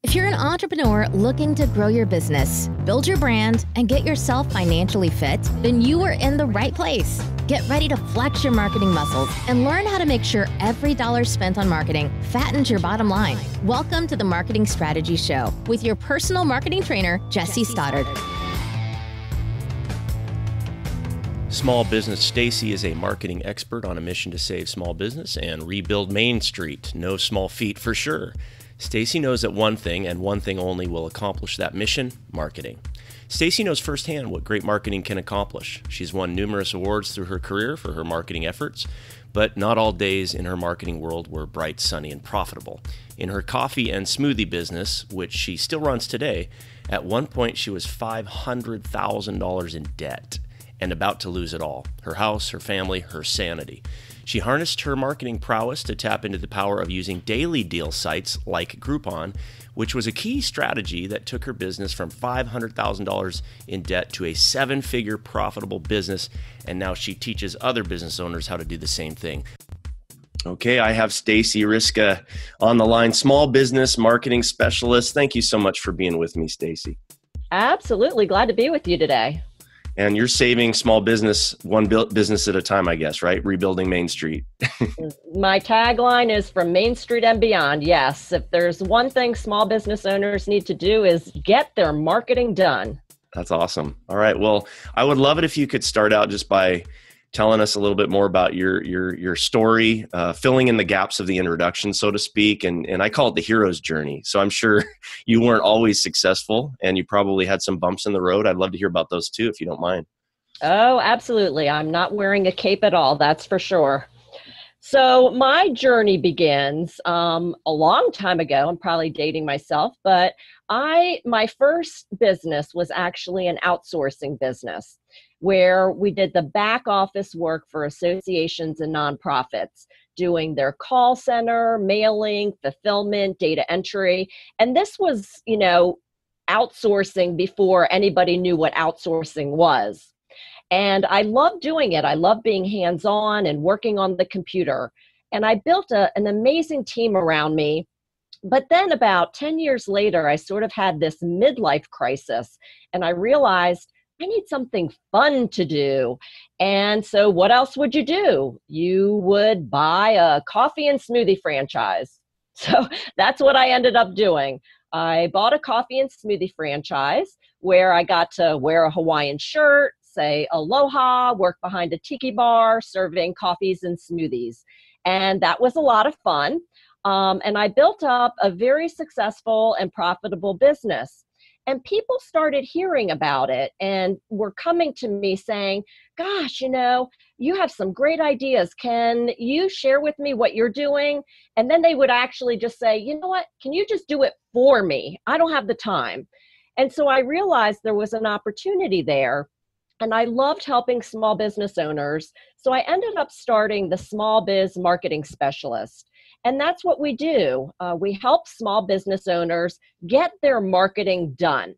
If you're an entrepreneur looking to grow your business, build your brand, and get yourself financially fit, then you are in the right place. Get ready to flex your marketing muscles and learn how to make sure every dollar spent on marketing fattens your bottom line. Welcome to the Marketing Strategy Show with your personal marketing trainer, Jesse Stoddard. Small Business Stacey is a marketing expert on a mission to save small business and rebuild Main Street. No small feat for sure. Stacey knows that one thing and one thing only will accomplish that mission: marketing. Stacey knows firsthand what great marketing can accomplish. She's won numerous awards through her career for her marketing efforts, but not all days in her marketing world were bright, sunny, and profitable. In her coffee and smoothie business, which she still runs today, at one point she was $500,000 in debt and about to lose it all: her house, her family, her sanity. She harnessed her marketing prowess to tap into the power of using daily deal sites like Groupon, which was a key strategy that took her business from $500,000 in debt to a seven-figure profitable business, and now she teaches other business owners how to do the same thing. Okay, I have Stacey Riska on the line, small business marketing specialist. Thank you so much for being with me, Stacey. Absolutely. Glad to be with you today. And you're saving small business, one business at a time, I guess, right? Rebuilding Main Street. My tagline is from Main Street and beyond. Yes. If there's one thing small business owners need to do is get their marketing done. That's awesome. All right. Well, I would love it if you could start out just by telling us a little bit more about your story, filling in the gaps of the introduction, so to speak. And I call it the hero's journey. So I'm sure you weren't always successful and you probably had some bumps in the road. I'd love to hear about those too, if you don't mind. Oh, absolutely. I'm not wearing a cape at all. That's for sure. So my journey begins a long time ago. I'm probably dating myself, but my first business was actually an outsourcing business where we did the back office work for associations and nonprofits, doing their call center, mailing, fulfillment, data entry. And this was, outsourcing before anybody knew what outsourcing was. And I loved doing it. I loved being hands-on and working on the computer. And I built an amazing team around me. But then about 10 years later, I sort of had this midlife crisis, and I realized I need something fun to do. And so what else would you do? You would buy a coffee and smoothie franchise. So that's what I ended up doing. I bought a coffee and smoothie franchise where I got to wear a Hawaiian shirt, say aloha, work behind a tiki bar, serving coffees and smoothies. And that was a lot of fun. And I built up a very successful and profitable business. And people started hearing about it and were coming to me saying, gosh, you have some great ideas. Can you share with me what you're doing? And then they would actually just say, you know what, can you just do it for me? I don't have the time. And so I realized there was an opportunity there. And I loved helping small business owners. So I ended up starting the Small Biz Marketing Specialist. And that's what we do. We help small business owners get their marketing done.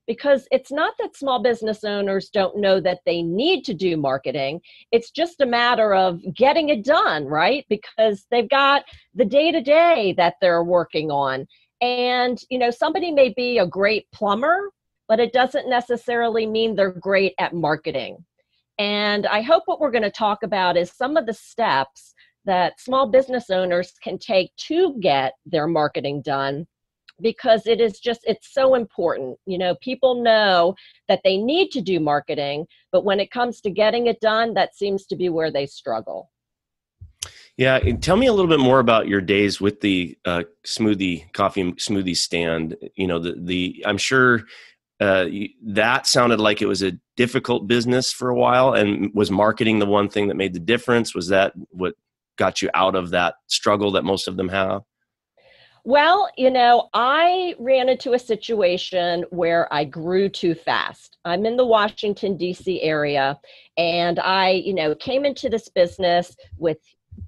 Because it's not that small business owners don't know that they need to do marketing. It's just a matter of getting it done, right? Because they've got the day-to-day that they're working on. And, somebody may be a great plumber, but it doesn't necessarily mean they're great at marketing. And I hope what we're going to talk about is some of the steps that small business owners can take to get their marketing done, because it's so important. People know that they need to do marketing, but when it comes to getting it done, that seems to be where they struggle. Yeah. Tell me a little bit more about your days with the coffee smoothie stand. I'm sure that sounded like it was a difficult business for a while. And was marketing the one thing that made the difference? Was that what got you out of that struggle that most of them have? Well, I ran into a situation where I grew too fast. I'm in the Washington, D.C. area, and I, came into this business with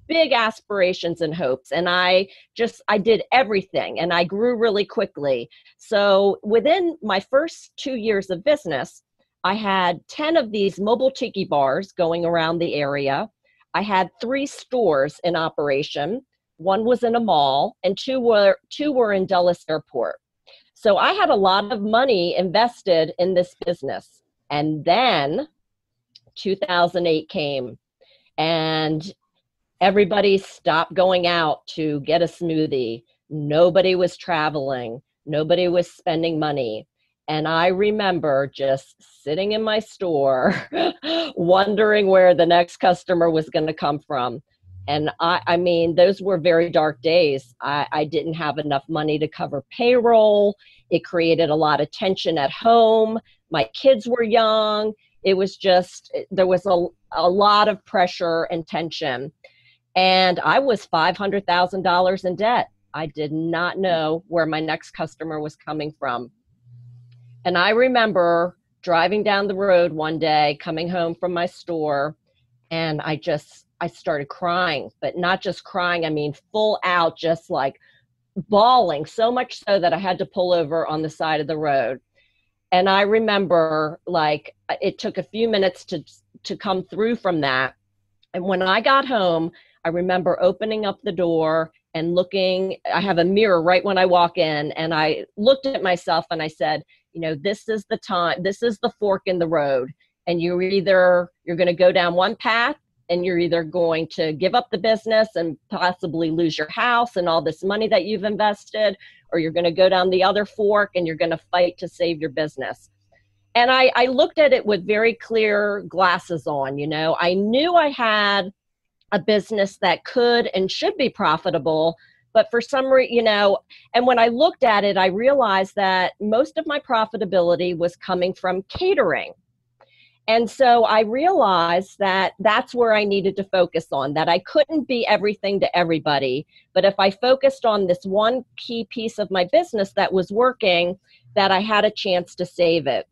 big aspirations and hopes, and I did everything, and I grew really quickly. So within my first 2 years of business, I had 10 of these mobile tiki bars going around the area. I had 3 stores in operation. One was in a mall, and two were in Dulles Airport. So I had a lot of money invested in this business. And then 2008 came, and everybody stopped going out to get a smoothie. Nobody was traveling. Nobody was spending money. And I remember just sitting in my store, wondering where the next customer was going to come from. And I mean, those were very dark days. I didn't have enough money to cover payroll. It created a lot of tension at home. My kids were young. It was just, there was a lot of pressure and tension. And I was $500,000 in debt. I did not know where my next customer was coming from. And I remember driving down the road one day, coming home from my store, and I started crying, but not just crying, I mean, full out, just like bawling, so much so that I had to pull over on the side of the road. And I remember, like, it took a few minutes to come through from that. And when I got home, I remember opening up the door and looking. I have a mirror right when I walk in, and I looked at myself and I said, you know, this is the time, this is the fork in the road. And you're going to go down one path, and you're either going to give up the business and possibly lose your house and all this money that you've invested, or you're going to go down the other fork and you're going to fight to save your business. And I looked at it with very clear glasses on. You know, I knew I had a business that could and should be profitable, but for some reason, you know, and when I looked at it, I realized that most of my profitability was coming from catering. And so I realized that that's where I needed to focus on, that I couldn't be everything to everybody. But if I focused on this one key piece of my business that was working, that I had a chance to save it.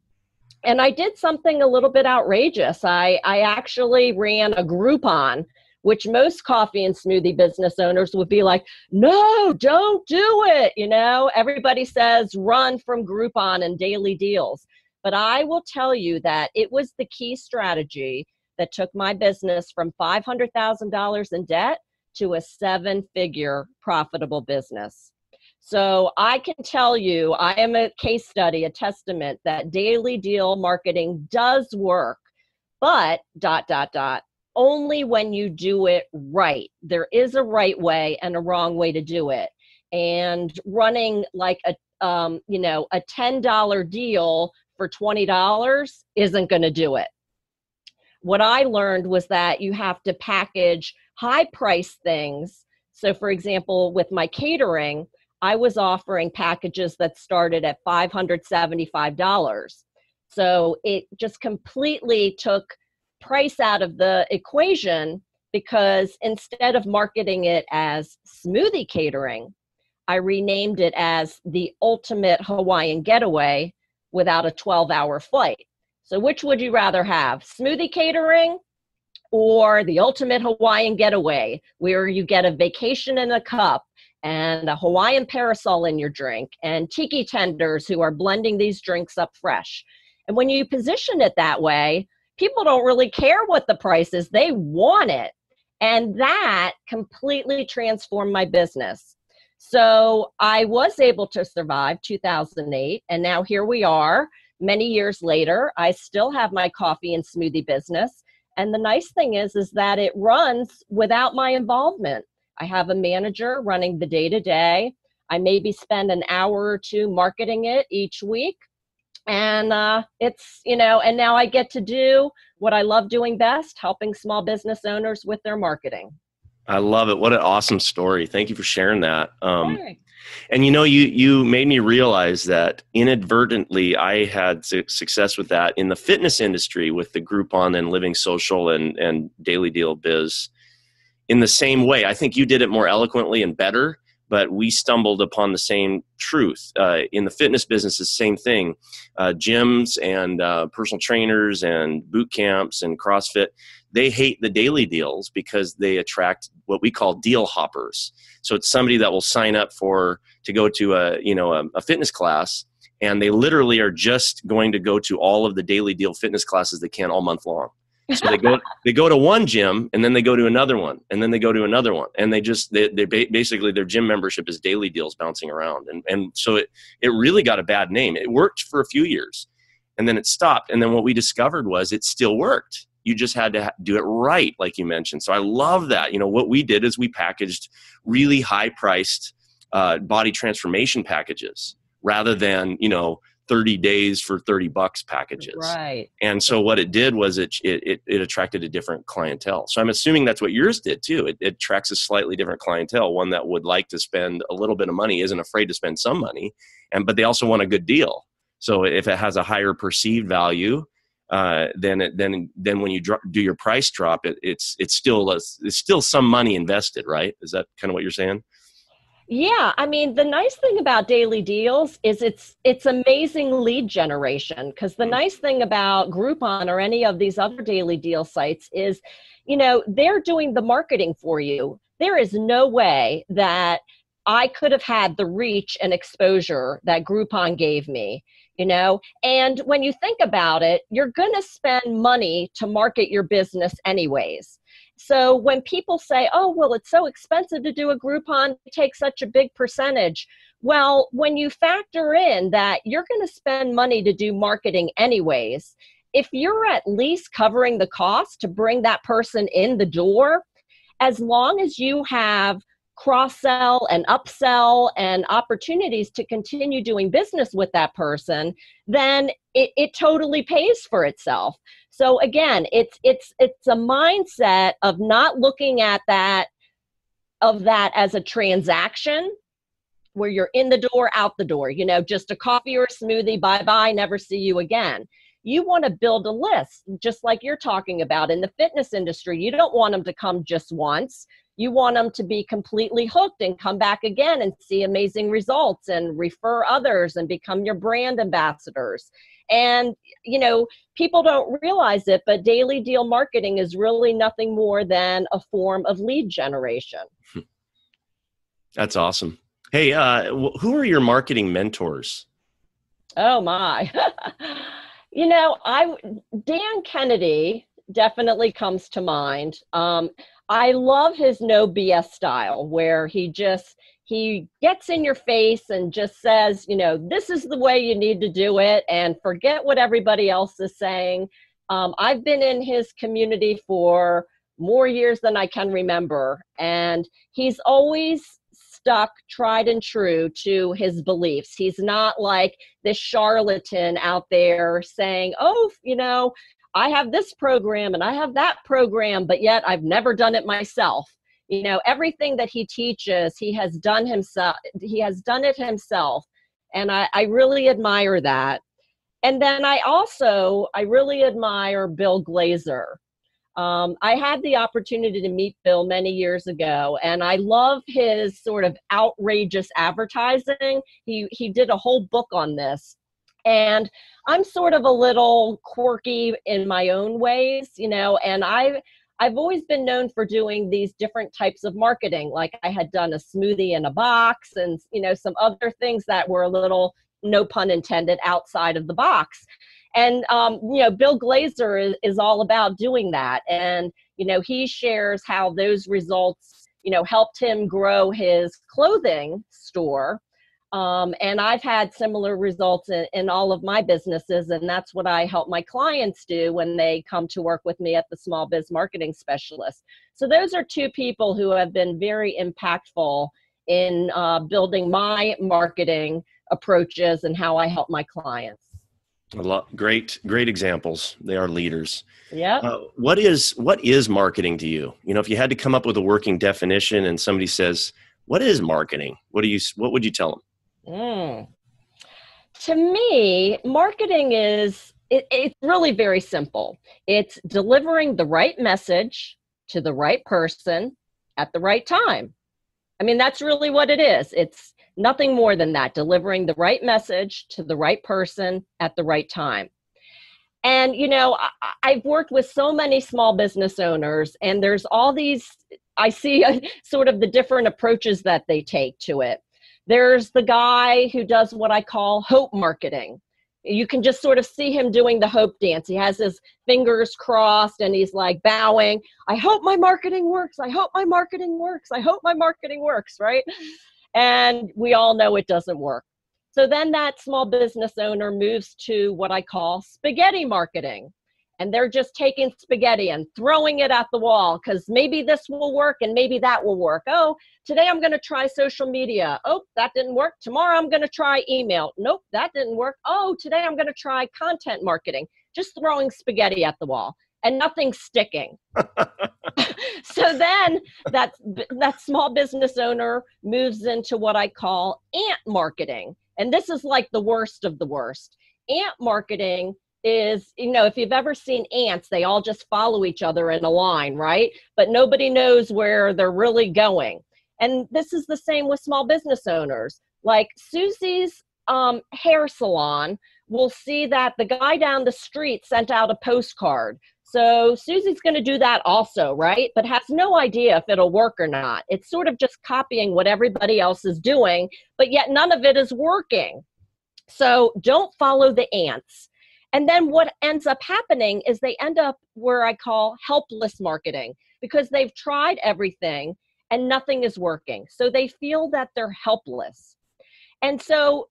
And I did something a little bit outrageous. I actually ran a Groupon, which most coffee and smoothie business owners would be like, no, don't do it. You know, everybody says run from Groupon and daily deals. But I will tell you that it was the key strategy that took my business from $500,000 in debt to a 7-figure profitable business. So I can tell you, I am a case study, a testament that daily deal marketing does work, but ... only when you do it right. There is a right way and a wrong way to do it. And running like a $10 deal for $20 isn't going to do it. What I learned was that you have to package high price things. So for example, with my catering, I was offering packages that started at $575. So it just completely took price out of the equation, because instead of marketing it as smoothie catering, I renamed it as the ultimate Hawaiian getaway without a 12-hour flight. So which would you rather have, smoothie catering or the ultimate Hawaiian getaway, where you get a vacation in a cup and a Hawaiian parasol in your drink and tiki tenders who are blending these drinks up fresh? And when you position it that way, people don't really care what the price is. They want it. And that completely transformed my business. So I was able to survive 2008. And now here we are, many years later. I still have my coffee and smoothie business. And the nice thing is that it runs without my involvement. I have a manager running the day-to-day. I maybe spend an hour or two marketing it each week. And it's, you know, and now I get to do what I love doing best, helping small business owners with their marketing. I love it. What an awesome story. Thank you for sharing that. Okay. And you know, you made me realize that inadvertently I had success with that in the fitness industry with the Groupon and Living Social and Daily Deal Biz in the same way. I think you did it more eloquently and better, but we stumbled upon the same truth. In the fitness business, the same thing. Gyms and personal trainers and boot camps and CrossFit, they hate the daily deals because they attract what we call deal hoppers. So it's somebody that will sign up to go to a fitness class, and they literally are just going to go to all of the daily deal fitness classes they can all month long. So they go to one gym, and then they go to another one, and then they go to another one, and they basically their gym membership is daily deals bouncing around, and so it really got a bad name. It worked for a few years, and then it stopped. And then what we discovered was it still worked. You just had to do it right, like you mentioned. So I love that. What we did is we packaged really high priced body transformation packages rather than 30 days for $30 packages. Right. And so what it did was it attracted a different clientele. So I'm assuming that's what yours did too. It attracts a slightly different clientele, one that would like to spend a little bit of money, isn't afraid to spend some money, but they also want a good deal. So if it has a higher perceived value, then when you do your price drop, it's still some money invested, right? Is that kind of what you're saying? Yeah, I mean, the nice thing about daily deals is it's amazing lead generation, because the nice thing about Groupon or any of these other daily deal sites is, they're doing the marketing for you. There is no way that I could have had the reach and exposure that Groupon gave me, and when you think about it, you're going to spend money to market your business anyways. So when people say, oh, well, it's so expensive to do a Groupon, it takes such a big percentage. Well, when you factor in that you're going to spend money to do marketing anyways, if you're at least covering the cost to bring that person in the door, as long as you have cross-sell and upsell and opportunities to continue doing business with that person, then it totally pays for itself. So again, it's a mindset of not looking at that as a transaction where you're in the door, out the door, just a coffee or a smoothie, bye-bye, never see you again. You want to build a list, just like you're talking about in the fitness industry. You don't want them to come just once. You want them to be completely hooked and come back again and see amazing results and refer others and become your brand ambassadors. And, people don't realize it, but daily deal marketing is really nothing more than a form of lead generation. That's awesome. Hey, who are your marketing mentors? Oh, my. Dan Kennedy definitely comes to mind. I love his no BS style, where he gets in your face and just says, this is the way you need to do it, and forget what everybody else is saying. I've been in his community for more years than I can remember, and he's always stuck tried and true to his beliefs. He's not like this charlatan out there saying, oh, I have this program and I have that program, but yet I've never done it myself. Everything that he teaches, he has done himself. He has done it himself. And I really admire that. And then I really admire Bill Glazer. I had the opportunity to meet Bill many years ago, and I love his sort of outrageous advertising. He did a whole book on this. And I'm sort of a little quirky in my own ways, and I've always been known for doing these different types of marketing. Like I had done a smoothie in a box and, some other things that were a little, no pun intended, outside of the box. And, Bill Glazer is all about doing that. And, he shares how those results, helped him grow his clothing store. And I've had similar results in all of my businesses, and that's what I help my clients do when they come to work with me at the Small Biz Marketing Specialist. So those are two people who have been very impactful in building my marketing approaches and how I help my clients. Great examples. They are leaders. Yeah. What is marketing to you? If you had to come up with a working definition and somebody says, what is marketing? What would you tell them? To me, marketing it's really very simple. It's delivering the right message to the right person at the right time. I mean, that's really what it is. It's nothing more than that, delivering the right message to the right person at the right time. And, I've worked with so many small business owners, and there's all these, I see sort of the different approaches that they take to it. There's the guy who does what I call hope marketing, You can just sort of see him doing the hope dance. He has his fingers crossed and he's like bowing. I hope my marketing works. I hope my marketing works. I hope my marketing works, right? And we all know it doesn't work. So then that small business owner moves to what I call spaghetti marketing. And they're just taking spaghetti and throwing it at the wall because maybe this will work and maybe that will work. Oh, today I'm going to try social media. Oh, that didn't work. Tomorrow I'm going to try email. Nope, that didn't work. Oh, today I'm going to try content marketing. Just throwing spaghetti at the wall and nothing's sticking. So then that small business owner moves into what I call ant marketing. And this is like the worst of the worst. Ant marketing is, if you've ever seen ants, they all just follow each other in a line, right? But nobody knows where they're really going. And this is the same with small business owners. Like Susie's hair salon will see that the guy down the street sent out a postcard. So Susie's going to do that also, right? But has no idea if it'll work or not. It's sort of just copying what everybody else is doing, but yet none of it is working. So don't follow the ants. And then what ends up happening is they end up where I call helpless marketing because they've tried everything and nothing is working. So they feel that they're helpless. And so,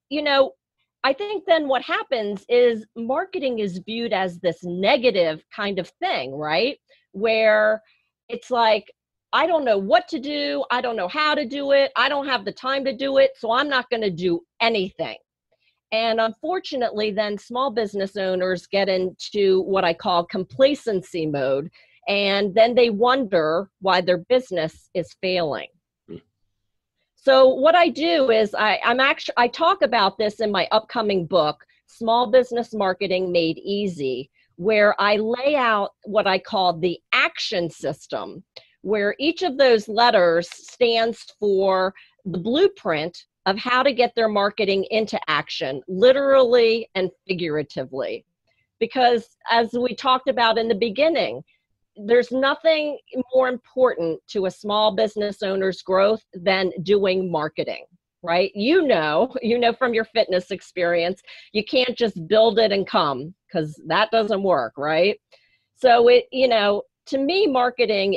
I think then what happens is marketing is viewed as this negative kind of thing, right? Where it's like, I don't know what to do. I don't know how to do it. I don't have the time to do it. So I'm not going to do anything. And unfortunately, then small business owners get into what I call complacency mode. And then they wonder why their business is failing. So what I do is I talk about this in my upcoming book, Small Business Marketing Made Easy, where I lay out what I call the action system, where each of those letters stands for the blueprint of how to get their marketing into action, literally and figuratively. Because as we talked about in the beginning, there's nothing more important to a small business owner's growth than doing marketing, right? You know from your fitness experience, you can't just build it and come because that doesn't work, right? So to me, marketing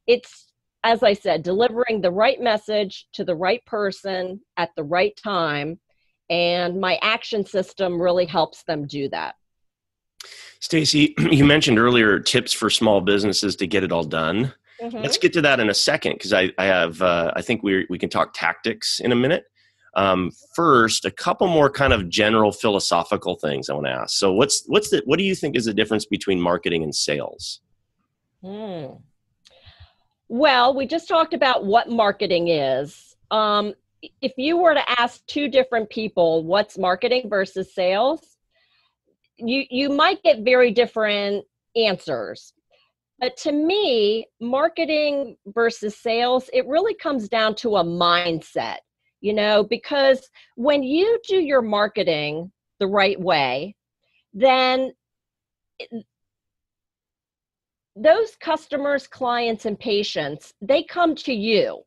it's, as I said, delivering the right message to the right person at the right time. And my action system really helps them do that. Stacey, you mentioned earlier tips for small businesses to get it all done. Mm-hmm. Let's get to that in a second because I think we can talk tactics in a minute. First, a couple more kind of general philosophical things I want to ask. So what do you think is the difference between marketing and sales? Well, we just talked about what marketing is. If you were to ask two different people what's marketing versus sales, you might get very different answers. But to me, marketing versus sales, it really comes down to a mindset, because when you do your marketing the right way, then those customers, clients, and patients, they come to you.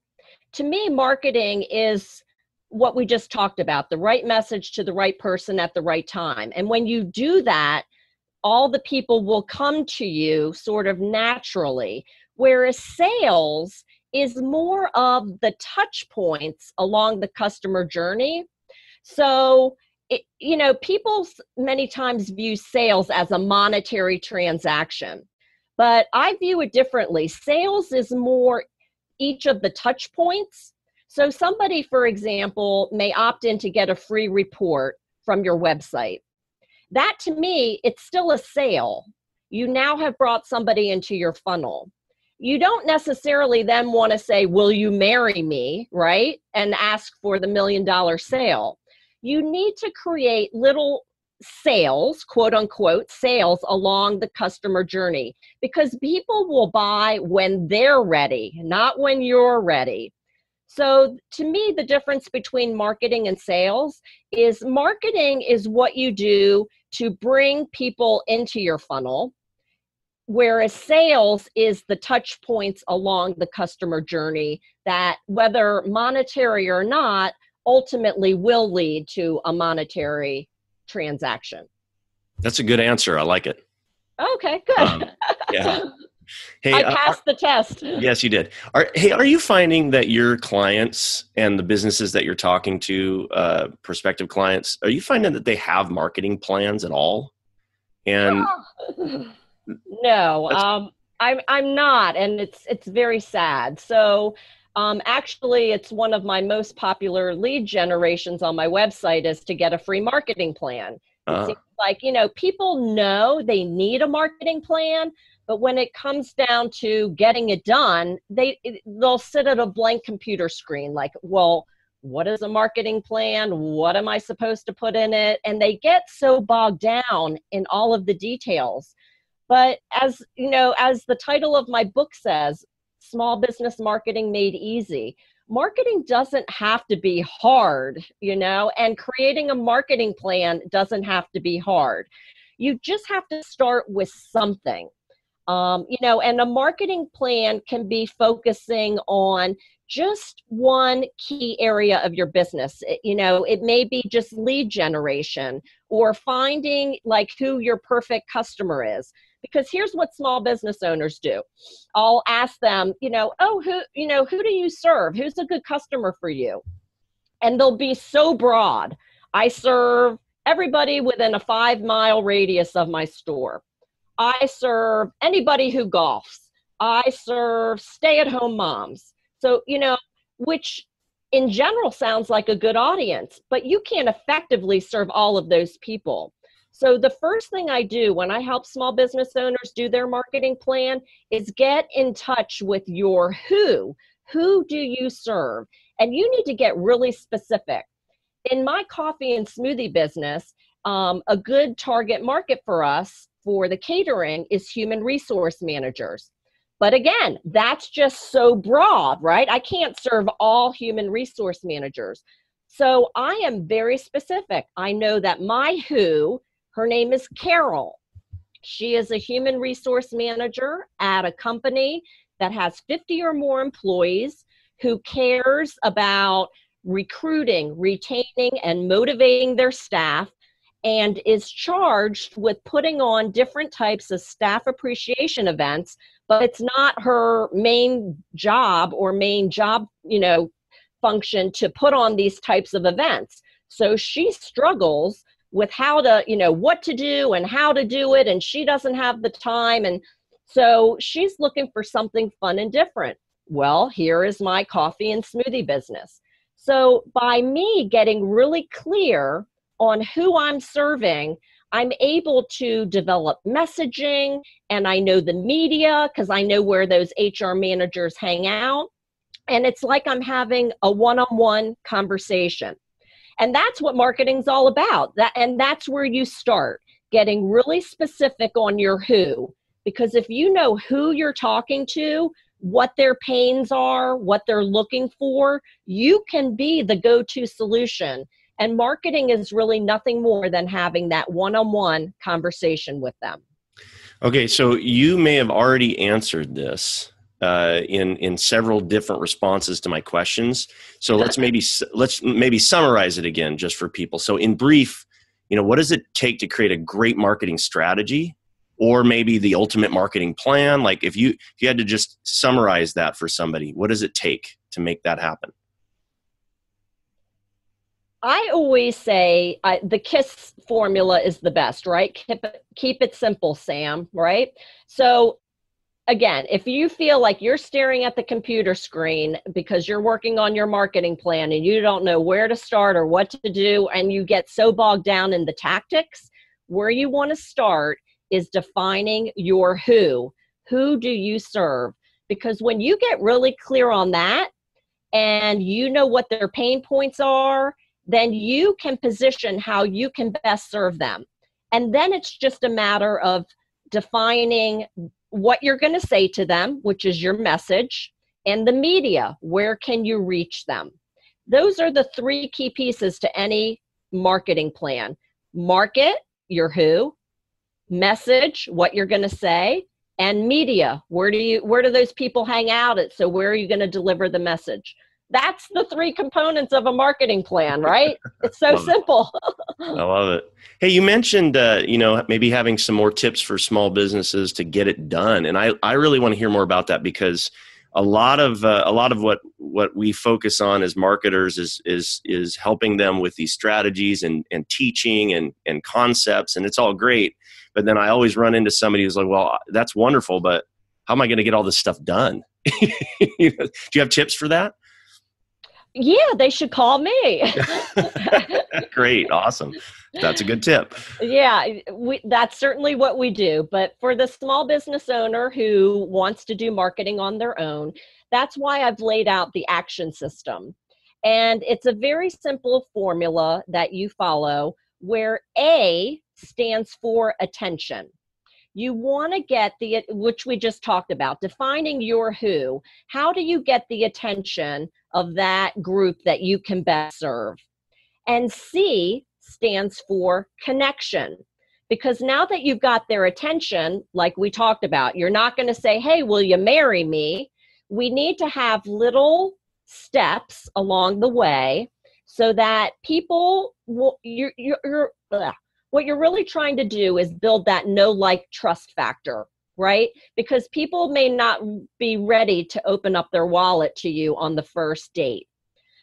To me, marketing is what we just talked about, the right message to the right person at the right time. And when you do that, all the people will come to you sort of naturally, whereas sales is more of the touch points along the customer journey. So, people many times view sales as a monetary transaction. But I view it differently. Sales is more each of the touch points. So somebody, for example, may opt in to get a free report from your website. That to me, it's still a sale. You now have brought somebody into your funnel. You don't necessarily then want to say, will you marry me, right? And ask for the $1 million sale. You need to create little sales, quote unquote, sales along the customer journey because people will buy when they're ready, not when you're ready. So to me, the difference between marketing and sales is marketing is what you do to bring people into your funnel, whereas sales is the touch points along the customer journey that, whether monetary or not, ultimately will lead to a monetary transaction. That's a good answer. I like it. Okay, good. Yeah. Hey, I passed the test. Yes, you did. Are you finding that your clients and the businesses that you're talking to, prospective clients, are you finding that they have marketing plans at all? And no, I'm not, and it's very sad. So actually, it's one of my most popular lead generations on my website is to get a free marketing plan. It seems like, people know they need a marketing plan, but when it comes down to getting it done, they'll sit at a blank computer screen like, well, what is a marketing plan? What am I supposed to put in it? And they get so bogged down in all of the details. But as the title of my book says, Small Business Marketing Made Easy. Marketing doesn't have to be hard, and creating a marketing plan doesn't have to be hard. You just have to start with something. And a marketing plan can be focusing on just one key area of your business. It may be just lead generation or finding like who your perfect customer is. Because here's what small business owners do. I'll ask them, who do you serve? Who's a good customer for you? And they'll be so broad. I serve everybody within a 5-mile radius of my store. I serve anybody who golfs. I serve stay-at-home moms. So, which in general sounds like a good audience, but you can't effectively serve all of those people. So the first thing I do when I help small business owners do their marketing plan is get in touch with your who. Who do you serve? And you need to get really specific. In my coffee and smoothie business, a good target market for us for the catering is human resource managers. But again, that's just so broad, right? I can't serve all human resource managers. So I am very specific. I know that my who, her name is Carol. She is a human resource manager at a company that has 50 or more employees who cares about recruiting, retaining, and motivating their staff, and is charged with putting on different types of staff appreciation events, but it's not her main job function to put on these types of events. So she struggles with how to, what to do and how to do it, and she doesn't have the time. And so she's looking for something fun and different. Well, here is my coffee and smoothie business. So by me getting really clear on who I'm serving, I'm able to develop messaging, and I know the media because I know where those HR managers hang out. And it's like I'm having a one-on-one conversation. And that's what marketing's all about. And that's where you start, getting really specific on your who. Because if you know who you're talking to, what their pains are, what they're looking for, you can be the go-to solution. And marketing is really nothing more than having that one-on-one conversation with them. Okay, so you may have already answered this in several different responses to my questions. So let's maybe summarize it again just for people. So in brief, what does it take to create a great marketing strategy, or maybe the ultimate marketing plan? Like if you had to just summarize that for somebody, what does it take to make that happen? I always say the KISS formula is the best, right? Keep it simple, Sam, right? So again, if you feel like you're staring at the computer screen because you're working on your marketing plan and you don't know where to start or what to do, and you get so bogged down in the tactics, where you want to start is defining your who. Who do you serve? Because when you get really clear on that and you know what their pain points are, then you can position how you can best serve them. And then it's just a matter of defining what you're going to say to them, which is your message, and the media. Where can you reach them? Those are the 3 key pieces to any marketing plan. Market, your who, message, what you're going to say, and media. Where do those people hang out at? So where are you going to deliver the message? That's the three components of a marketing plan, right? It's so simple. I love it. Hey, you mentioned, maybe having some more tips for small businesses to get it done. And I really want to hear more about that, because a lot of what we focus on as marketers is helping them with these strategies and teaching and concepts, and it's all great. But then I always run into somebody who's like, well, that's wonderful, but how am I going to get all this stuff done? Do you have tips for that? Yeah, they should call me. Great. Awesome. That's a good tip. Yeah, that's certainly what we do. But for the small business owner who wants to do marketing on their own, that's why I've laid out the action system. And it's a very simple formula that you follow, where A stands for attention. You want to get which we just talked about, defining your who. How do you get the attention of that group that you can best serve? And C stands for connection. Because now that you've got their attention, like we talked about, you're not going to say, hey, will you marry me? We need to have little steps along the way so that people will, what you're really trying to do is build that know, like, trust factor, right? Because people may not be ready to open up their wallet to you on the first date.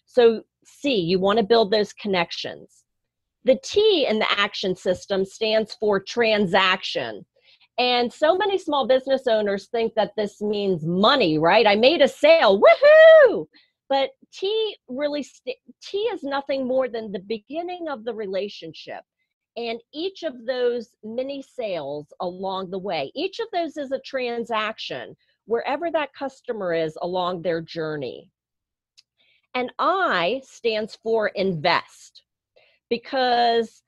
So C, you want to build those connections. The T in the action system stands for transaction. And so many small business owners think that this means money, right? I made a sale, woohoo! But T is nothing more than the beginning of the relationship. And each of those mini sales along the way, each of those is a transaction wherever that customer is along their journey. And I stands for invest, because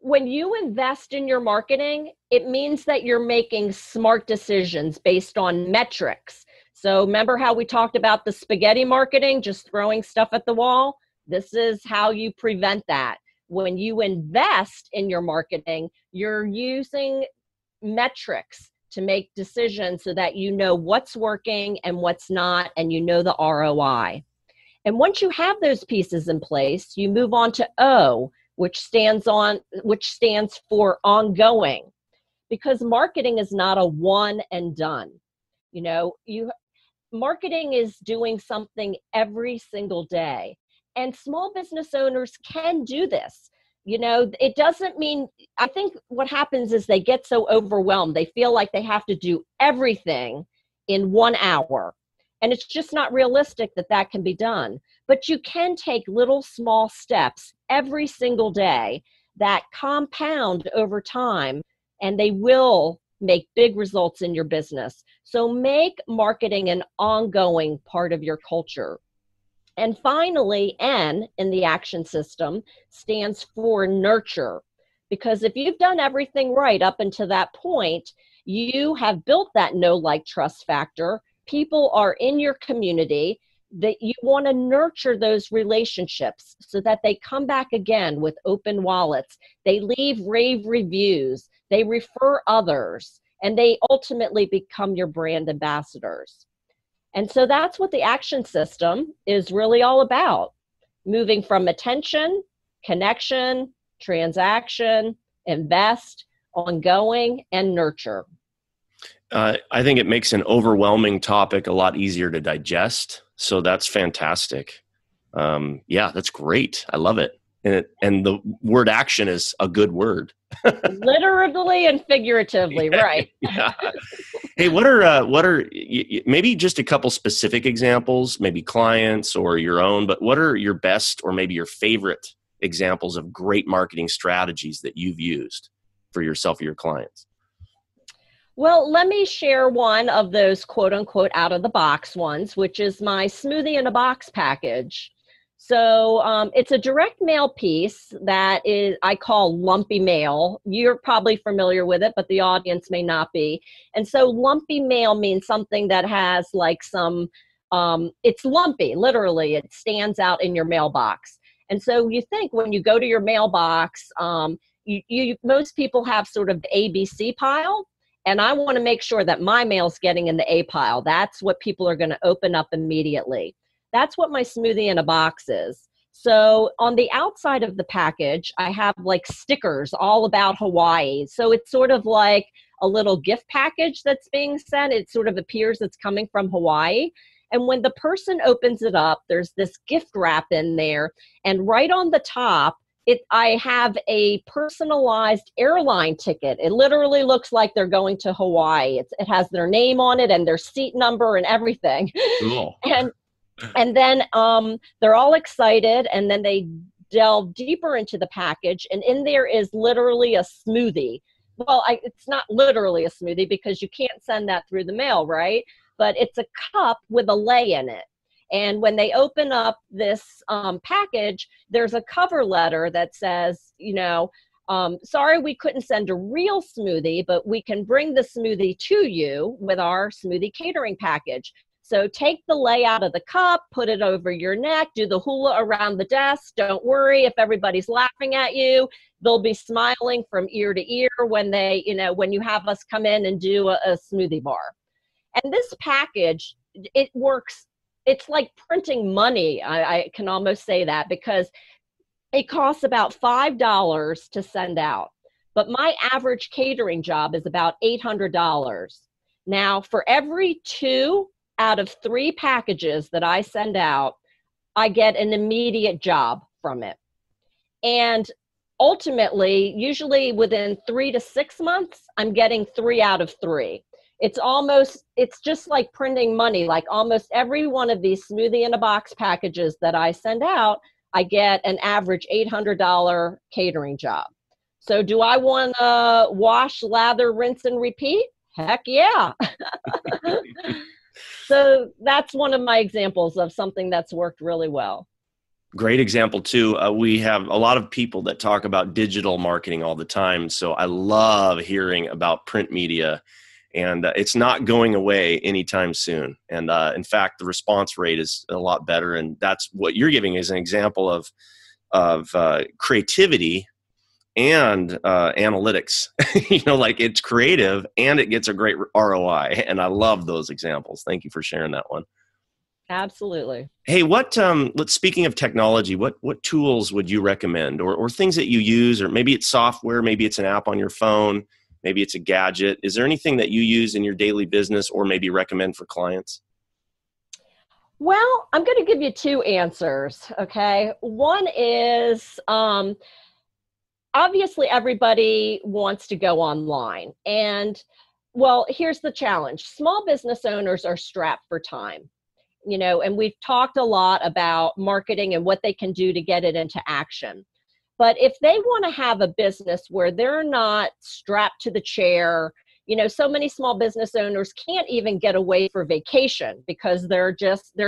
when you invest in your marketing, it means that you're making smart decisions based on metrics. So remember how we talked about the spaghetti marketing, just throwing stuff at the wall? This is how you prevent that. When you invest in your marketing, you're using metrics to make decisions so that you know what's working and what's not, and you know the ROI. And once you have those pieces in place, you move on to O, which stands for ongoing, because marketing is not a one and done. Marketing is doing something every single day. And small business owners can do this. It doesn't mean, I think what happens is they get so overwhelmed. They feel like they have to do everything in 1 hour. And it's just not realistic that can be done. But you can take little small steps every single day that compound over time, and they will make big results in your business. So make marketing an ongoing part of your culture. And finally, N in the action system stands for nurture, because if you've done everything right up until that point, you have built that know, like, trust factor. People are in your community, that you want to nurture those relationships so that they come back again with open wallets. They leave rave reviews, they refer others, and they ultimately become your brand ambassadors. And so that's what the action system is really all about. Moving from attention, connection, transaction, invest, ongoing, and nurture. I think it makes an overwhelming topic a lot easier to digest. So that's fantastic. Yeah, that's great. I love it. And the word action is a good word. Literally and figuratively, yeah, right. Yeah. Hey, what are maybe just a couple specific examples, maybe clients or your own, but what are your best or maybe your favorite examples of great marketing strategies that you've used for yourself or your clients? Well, let me share one of those quote unquote out of the box ones, which is my smoothie in a box package. So it's a direct mail piece that I call lumpy mail. You're probably familiar with it, but the audience may not be. And so lumpy mail means something that has like it's lumpy, literally. It stands out in your mailbox. And so you think when you go to your mailbox, most people have sort of the ABC pile. And I want to make sure that my mail's getting in the A pile. That's what people are going to open up immediately. That's what my smoothie in a box is. So on the outside of the package, I have like stickers all about Hawaii. So it's sort of like a little gift package that's being sent. It sort of appears it's coming from Hawaii. And when the person opens it up, there's this gift wrap in there. And right on the top, I have a personalized airline ticket. It literally looks like they're going to Hawaii. It has their name on it and their seat number and everything. Cool. And then they're all excited, and then they delve deeper into the package, and in there is literally a smoothie. Well, it's not literally a smoothie because you can't send that through the mail, right? But it's a cup with a lei in it. And when they open up this package, there's a cover letter that says, sorry, we couldn't send a real smoothie, but we can bring the smoothie to you with our smoothie catering package. So take the lei out of the cup, put it over your neck, do the hula around the desk. Don't worry if everybody's laughing at you. They'll be smiling from ear to ear when when you have us come in and do a smoothie bar. And this package, it works. It's like printing money. I can almost say that, because it costs about $5 to send out. But my average catering job is about $800. Now, for every 2 out of 3 packages that I send out, I get an immediate job from it. And ultimately, usually within 3 to 6 months, I'm getting 3 out of 3. It's just like printing money. Like almost every one of these smoothie in a box packages that I send out, I get an average $800 catering job. So do I want to wash, lather, rinse, and repeat? Heck yeah. So that's one of my examples of something that's worked really well. Great example too. We have a lot of people that talk about digital marketing all the time. So I love hearing about print media, and it's not going away anytime soon. And in fact, the response rate is a lot better. And that's what you're giving as an example of creativity and analytics. Like it's creative and it gets a great ROI. And I love those examples. Thank you for sharing that one. Absolutely. Hey, speaking of technology, what tools would you recommend, or things that you use, or maybe it's software, maybe it's an app on your phone, maybe it's a gadget. Is there anything that you use in your daily business or maybe recommend for clients? Well, I'm going to give you 2 answers. Okay. One is, obviously everybody wants to go online, and well, here's the challenge. Small business owners are strapped for time. And we've talked a lot about marketing and what they can do to get it into action. But if they want to have a business where they're not strapped to the chair, so many small business owners can't even get away for vacation because they're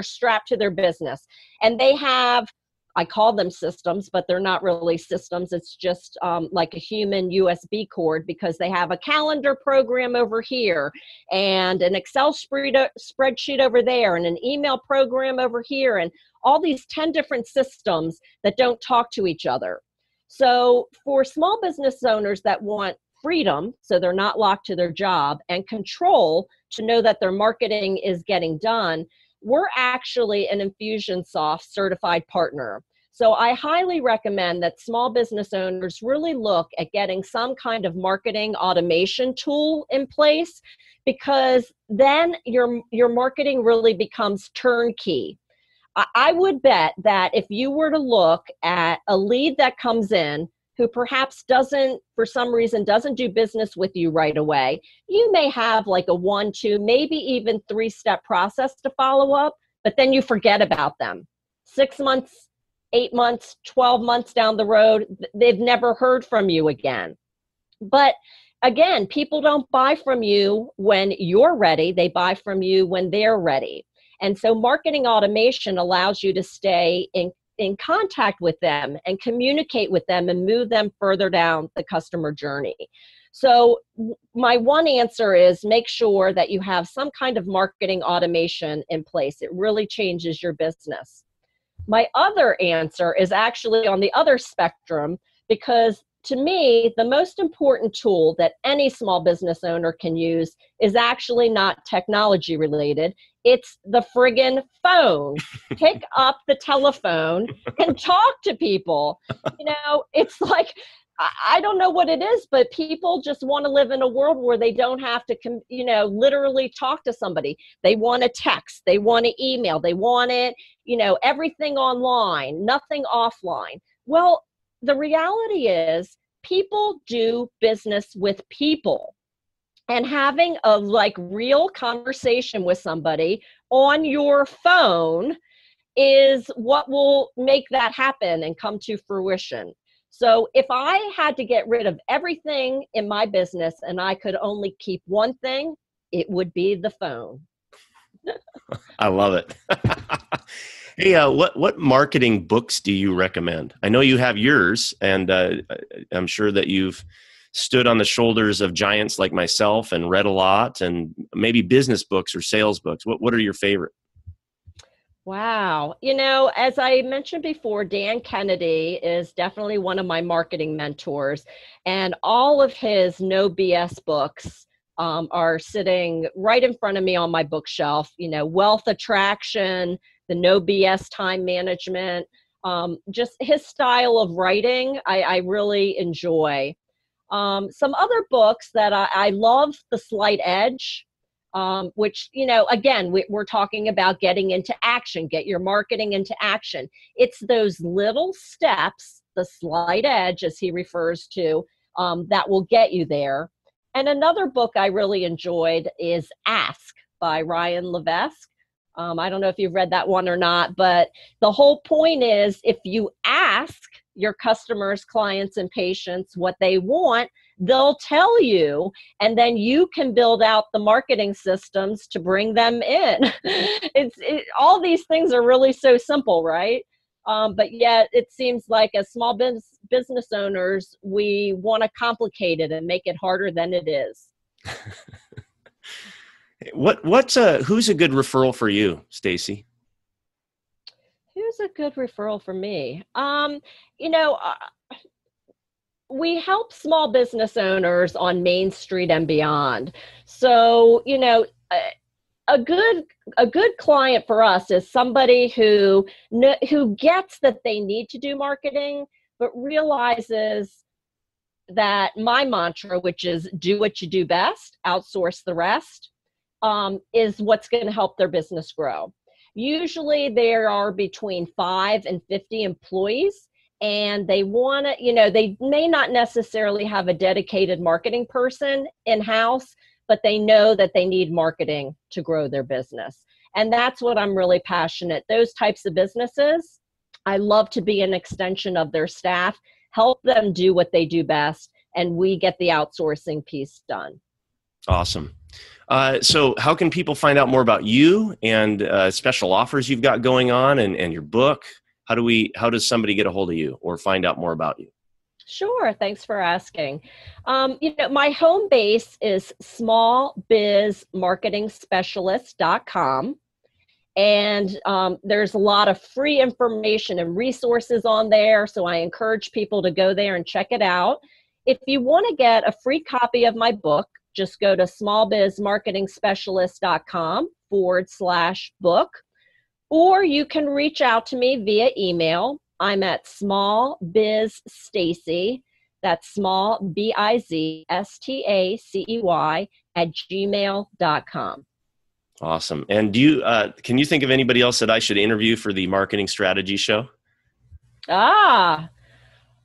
strapped to their business. And they have, I call them systems, but they're not really systems. It's just like a human USB cord, because they have a calendar program over here and an Excel spreadsheet over there and an email program over here, and all these 10 different systems that don't talk to each other. So for small business owners that want freedom, so they're not locked to their job, and control to know that their marketing is getting done, we're actually an Infusionsoft certified partner. So I highly recommend that small business owners really look at getting some kind of marketing automation tool in place, because then your marketing really becomes turnkey. I would bet that if you were to look at a lead that comes in who perhaps for some reason doesn't do business with you right away, you may have like a 1, 2, maybe even 3-step process to follow up, but then you forget about them. 6 months, 8 months, 12 months down the road, they've never heard from you again. But again, people don't buy from you when you're ready. They buy from you when they're ready. And so marketing automation allows you to stay in contact with them and communicate with them and move them further down the customer journey. So my one answer is make sure that you have some kind of marketing automation in place. It really changes your business. My other answer is actually on the other spectrum, because to me, the most important tool that any small business owner can use is actually not technology related. It's the friggin' phone. Pick up the telephone and talk to people. It's like, I don't know what it is, but people just want to live in a world where they don't have to, literally talk to somebody. They want to text, they want to email, they want it, everything online, nothing offline. Well, the reality is people do business with people, and having a real conversation with somebody on your phone is what will make that happen and come to fruition. So if I had to get rid of everything in my business and I could only keep one thing, it would be the phone. I love it. Hey, what marketing books do you recommend? I know you have yours, and I'm sure that you've stood on the shoulders of giants like myself and read a lot, and maybe business books or sales books. What are your favorite? Wow. As I mentioned before, Dan Kennedy is definitely one of my marketing mentors, and all of his no BS books are sitting right in front of me on my bookshelf. Wealth Attraction, the No BS Time Management, just his style of writing, I really enjoy. Some other books that I love, The Slight Edge, which, again, we're talking about getting into action, get your marketing into action. It's those little steps, the slight edge, as he refers to, that will get you there. And another book I really enjoyed is Ask by Ryan Levesque. I don't know if you've read that one or not, but the whole point is if you ask your customers, clients, and patients what they want, they'll tell you, and then you can build out the marketing systems to bring them in. All these things are really so simple, right? But yet it seems like as small business owners, we want to complicate it and make it harder than it is. Who's a good referral for you, Stacey? Who's a good referral for me? We help small business owners on Main Street and beyond. So, a good client for us is somebody who gets that they need to do marketing, but realizes that my mantra, which is do what you do best, outsource the rest, is what's going to help their business grow. Usually there are between 5 and 50 employees, and they want to, they may not necessarily have a dedicated marketing person in-house, but they know that they need marketing to grow their business. And that's what I'm really passionate. Those types of businesses, I love to be an extension of their staff, help them do what they do best, and we get the outsourcing piece done. Awesome. So how can people find out more about you and special offers you've got going on and your book? How does somebody get a hold of you or find out more about you? Sure. Thanks for asking. My home base is smallbizmarketingspecialist.com. And there's a lot of free information and resources on there. So I encourage people to go there and check it out. If you want to get a free copy of my book, just go to smallbizmarketingspecialist.com/book, or you can reach out to me via email. I'm at smallbizstacey, that's small BIZSTACEY @gmail.com. Awesome. And can you think of anybody else that I should interview for the marketing strategy show?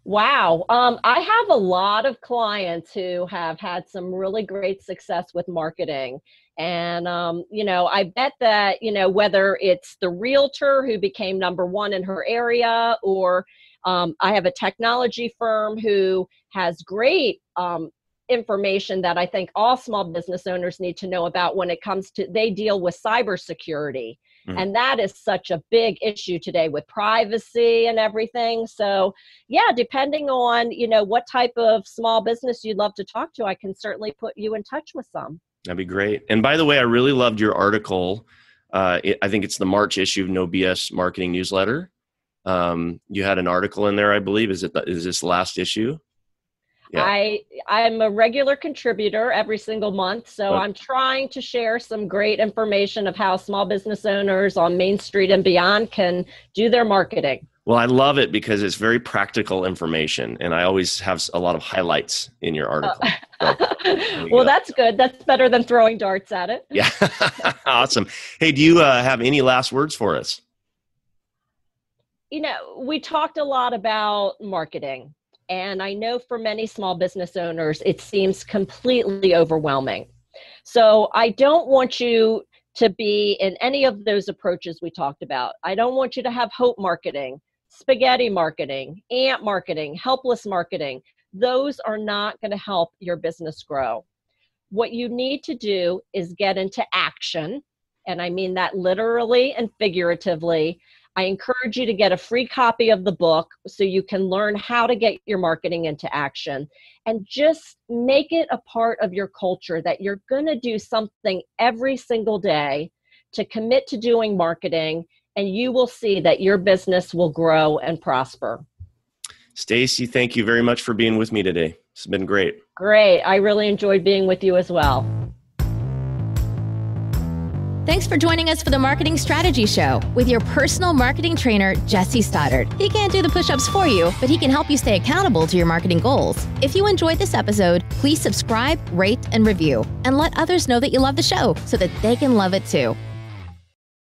Wow. I have a lot of clients who have had some really great success with marketing. And, I bet that, whether it's the realtor who became number one in her area, or I have a technology firm who has great information that I think all small business owners need to know about when it comes to, they deal with cybersecurity. And that is such a big issue today with privacy and everything. So yeah, depending on, what type of small business you'd love to talk to, I can certainly put you in touch with some. That'd be great. And by the way, I really loved your article. I think it's the March issue of No BS Marketing Newsletter. You had an article in there, I believe. Is this last issue? Yeah. I'm a regular contributor every single month, so I'm trying to share some great information of how small business owners on Main Street and beyond can do their marketing. Well, I love it because it's very practical information, and I always have a lot of highlights in your article. Well, that's good. That's better than throwing darts at it. Yeah. Awesome. Hey, do you have any last words for us? You know, we talked a lot about marketing, and I know for many small business owners, it seems completely overwhelming. So I don't want you to be in any of those approaches we talked about. I don't want you to have hope marketing, spaghetti marketing, ant marketing, helpless marketing. Those are not going to help your business grow. What you need to do is get into action. And I mean that literally and figuratively. I encourage you to get a free copy of the book so you can learn how to get your marketing into action, and just make it a part of your culture that you're going to do something every single day to commit to doing marketing, and you will see that your business will grow and prosper. Stacey, thank you very much for being with me today. It's been great. Great. I really enjoyed being with you as well. Thanks for joining us for the Marketing Strategy Show with your personal marketing trainer, Jesse Stoddard. He can't do the push-ups for you, but he can help you stay accountable to your marketing goals. If you enjoyed this episode, please subscribe, rate, and review, and let others know that you love the show so that they can love it too.